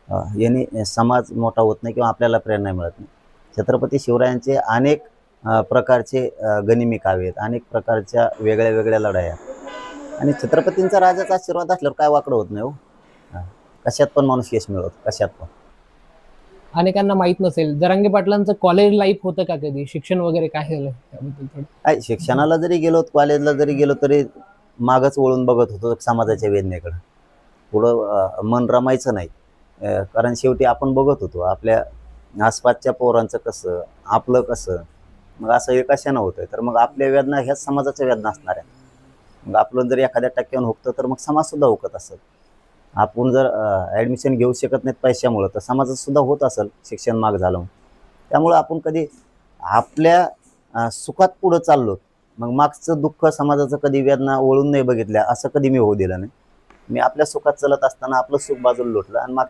याने समाज मोठा होत नाही किंवा आपल्याला प्रेरणा मिळत नाही. छत्रपती शिवरायांचे अनेक प्रकारचे गनिमी काव्य आहेत, अनेक प्रकारच्या वेगळ्या वेगळ्या लढाया आणि छत्रपतींचा राजाचा आशीर्वाद असल्यावर काय वाकडं होत नाही हो. हां. कशात पण माणूस यश मिळवतो, कशात पण. अनेकांना माहित नसेल, जरांगे पाटलांचं कॉलेज लाईफ होतं का कधी? शिक्षण वगैरे काय झालं त्याबद्दल थोडं? काय शिक्षणाला जरी गेलो, कॉलेजला जरी गेलो तरी मागच वळून बघत होतो समाजाच्या वेदनेकडं. पुढं मन रमायचं नाही. कारण शेवटी आपण बघत होतो आपल्या आसपासच्या पोरांचं कसं, आपलं कसं. मग असं हे कशानं होतंय? तर मग आपल्या वेदना ह्याच समाजाच्या वेदना असणार आहेत. मग आपलं जर एखाद्या टक्क्यानं हुकतं तर मग समाजसुद्धा हुकत असेल. आपण जर ॲडमिशन घेऊ शकत नाहीत पैशामुळं, तर समाजात सुद्धा होत असेल शिक्षण महाग झालं म्हणून. त्यामुळं आपण कधी आपल्या सुखात पुढं चाललो, मग मागचं दुःख समाजाचं कधी वेदना वळून नाही बघितल्या, असं कधी मी होऊ दिलं नाही. मी आपल्या सुखात चालत असताना आपलं सुख बाजूला लोटलं आणि